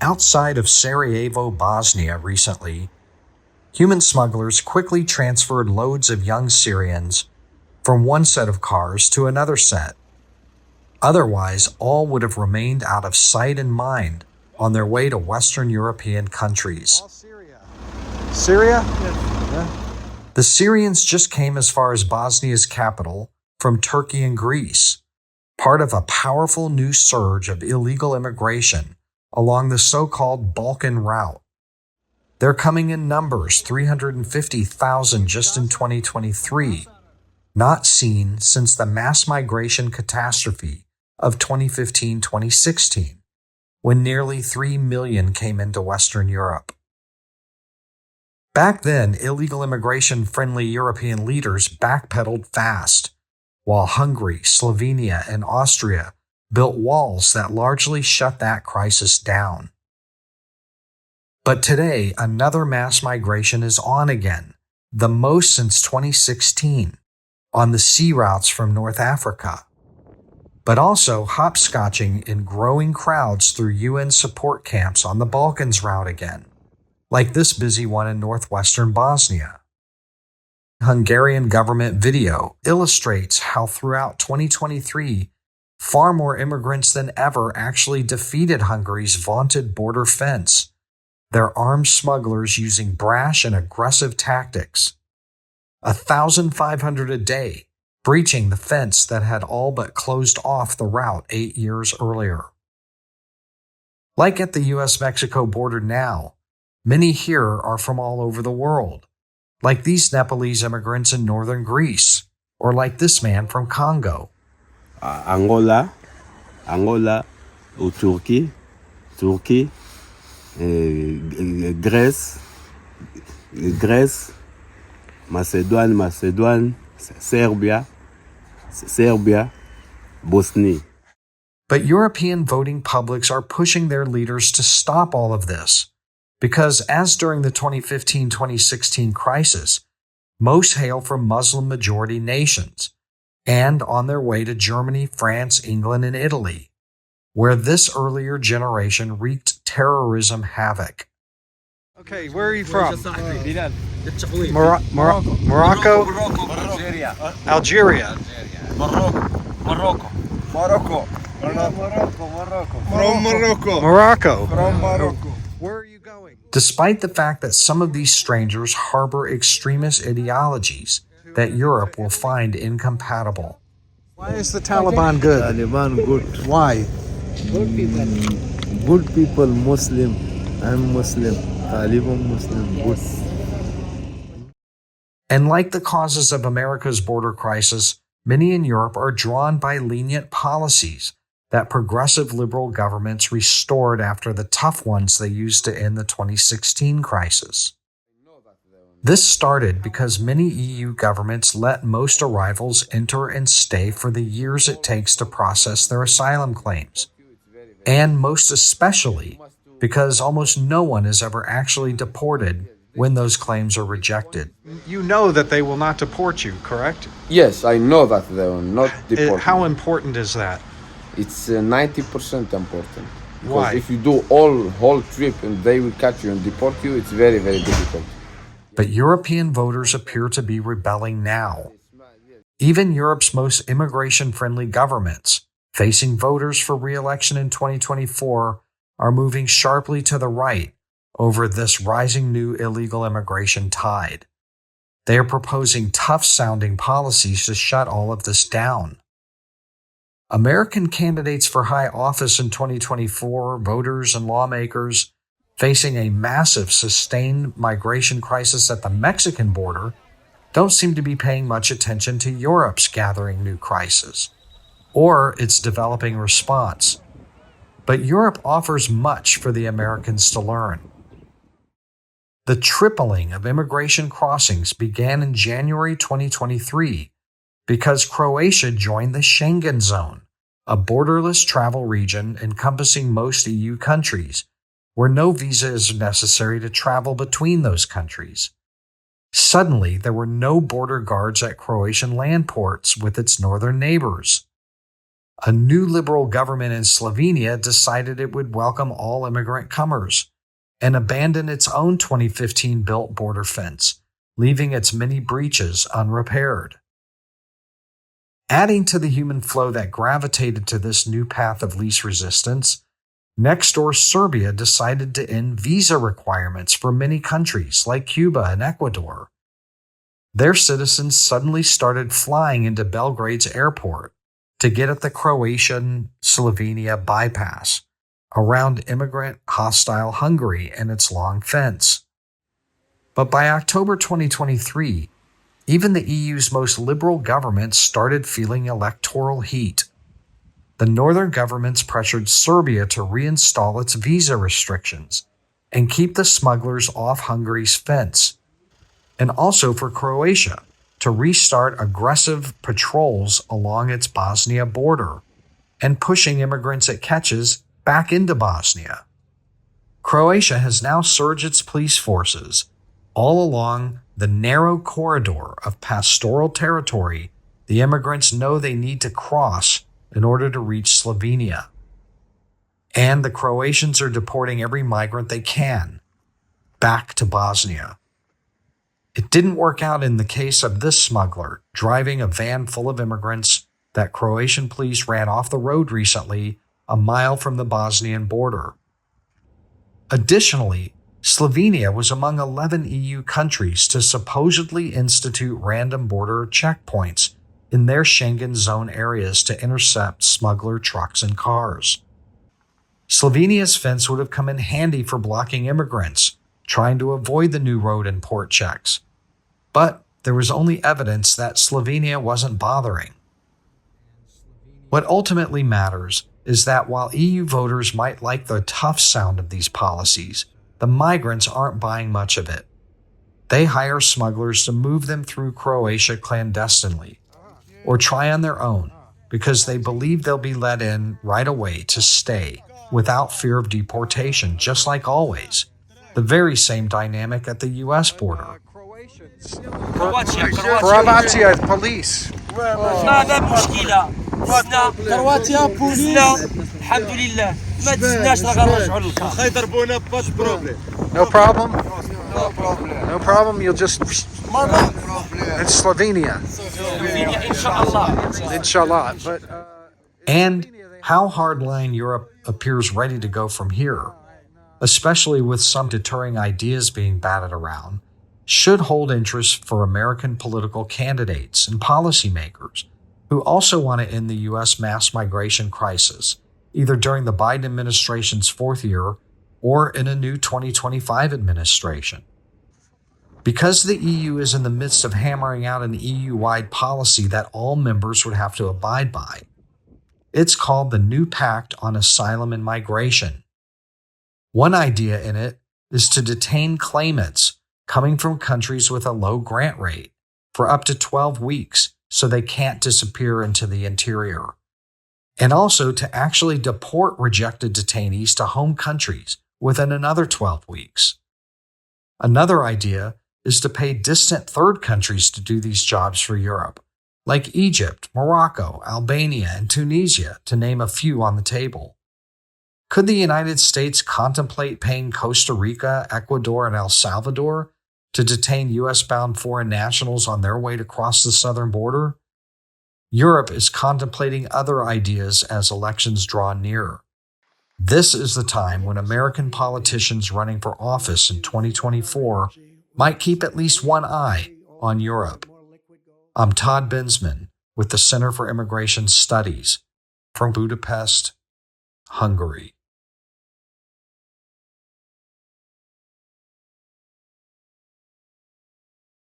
Outside of Sarajevo, Bosnia recently, human smugglers quickly transferred loads of young Syrians from one set of cars to another set. Otherwise, all would have remained out of sight and mind on their way to Western European countries. Syria? Yes. Yeah. The Syrians just came as far as Bosnia's capital from Turkey and Greece, part of a powerful new surge of illegal immigration along the so-called Balkan route. They're coming in numbers, 350,000 just in 2023, not seen since the mass migration catastrophe of 2015-2016, when nearly 3 million came into Western Europe. Back then, illegal immigration-friendly European leaders backpedaled fast, while Hungary, Slovenia, and Austria built walls that largely shut that crisis down. But today, another mass migration is on again, the most since 2016, on the sea routes from North Africa, but also hopscotching in growing crowds through UN support camps on the Balkans route again, like this busy one in northwestern Bosnia. Hungarian government video illustrates how throughout 2023, far more immigrants than ever actually defeated Hungary's vaunted border fence, their armed smugglers using brash and aggressive tactics. 1,500 a day, breaching the fence that had all but closed off the route 8 years earlier. Like at the US-Mexico border now, many here are from all over the world, like these Nepalese immigrants in northern Greece, or like this man from Congo. Angola, Turkey, Greece, Macedonia, Serbia, Bosnia. But European voting publics are pushing their leaders to stop all of this, because as during the 2015-2016 crisis, most hail from Muslim-majority nations, and on their way to Germany, France, England, and Italy, where this earlier generation wreaked terrorism havoc. Okay, where are you from? Morocco. Morocco? Algeria. Morocco. Where are you going? Despite the fact that some of these strangers harbor extremist ideologies that Europe will find incompatible. Why is the Taliban good? Taliban good. Why? Good people, Muslim. I'm Muslim. Taliban Muslim. Good. And like the causes of America's border crisis, many in Europe are drawn by lenient policies that progressive liberal governments restored after the tough ones they used to end the 2016 crisis. This started because many EU governments let most arrivals enter and stay for the years it takes to process their asylum claims, and most especially because almost no one is ever actually deported when those claims are rejected. You know that they will not deport you, correct? Yes, I know that they will not deport How me. important is that? It's 90% important. Because Why? if you do whole trip and they will catch you and deport you, it's very, very difficult. But European voters appear to be rebelling now. Even Europe's most immigration-friendly governments, facing voters for re-election in 2024, are moving sharply to the right over this rising new illegal immigration tide. They are proposing tough-sounding policies to shut all of this down. American candidates for high office in 2024, voters and lawmakers, facing a massive sustained migration crisis at the Mexican border, don't seem to be paying much attention to Europe's gathering new crisis or its developing response. But Europe offers much for the Americans to learn. The tripling of immigration crossings began in January 2023 because Croatia joined the Schengen Zone, a borderless travel region encompassing most EU countries, where no visa is necessary to travel between those countries. Suddenly, there were no border guards at Croatian land ports with its northern neighbors. A new liberal government in Slovenia decided it would welcome all immigrant comers and abandon its own 2015 built border fence, leaving its many breaches unrepaired. Adding to the human flow that gravitated to this new path of least resistance, next door Serbia decided to end visa requirements for many countries like Cuba and Ecuador. Their citizens suddenly started flying into Belgrade's airport to get at the Croatian-Slovenia bypass around immigrant-hostile Hungary and its long fence. But by October 2023, even the EU's most liberal governments started feeling electoral heat. The northern governments pressured Serbia to reinstall its visa restrictions and keep the smugglers off Hungary's fence, and also for Croatia to restart aggressive patrols along its Bosnia border and pushing immigrants it catches back into Bosnia. Croatia has now surged its police forces all along the narrow corridor of pastoral territory the immigrants know they need to cross in order to reach Slovenia. And the Croatians are deporting every migrant they can back to Bosnia. It didn't work out in the case of this smuggler driving a van full of immigrants that Croatian police ran off the road recently a mile from the Bosnian border. Additionally, Slovenia was among 11 EU countries to supposedly institute random border checkpoints in their Schengen Zone areas to intercept smuggler trucks and cars. Slovenia's fence would have come in handy for blocking immigrants trying to avoid the new road and port checks. But there was only evidence that Slovenia wasn't bothering. What ultimately matters is that while EU voters might like the tough sound of these policies, the migrants aren't buying much of it. They hire smugglers to move them through Croatia clandestinely, or try on their own, because they believe they'll be let in right away to stay without fear of deportation, just like always. The very same dynamic at the U.S. border. Croatia police. هذا مشكلة كرواتيا بوليس الحمد لله ما تسناش راه غنرجعوا للكار خيضربونا باش بروبليم. No problem? No problem. No problem, you'll just... It's Slovenia. إن شاء الله Inshallah. But, And how hardline Europe appears ready to go from here, especially with some deterring ideas being batted around, should hold interest for American political candidates and policymakers who also want to end the U.S. mass migration crisis, either during the Biden administration's fourth year or in a new 2025 administration. Because the EU is in the midst of hammering out an EU-wide policy that all members would have to abide by, it's called the New Pact on Asylum and Migration. One idea in it is to detain claimants coming from countries with a low grant rate for up to 12 weeks so they can't disappear into the interior, and also to actually deport rejected detainees to home countries within another 12 weeks. Another idea is to pay distant third countries to do these jobs for Europe, like Egypt, Morocco, Albania, and Tunisia, to name a few on the table. Could the United States contemplate paying Costa Rica, Ecuador, and El Salvador to detain U.S.-bound foreign nationals on their way to cross the southern border? Europe is contemplating other ideas as elections draw near. This is the time when American politicians running for office in 2024 might keep at least one eye on Europe. I'm Todd Bensman with the Center for Immigration Studies from Budapest, Hungary.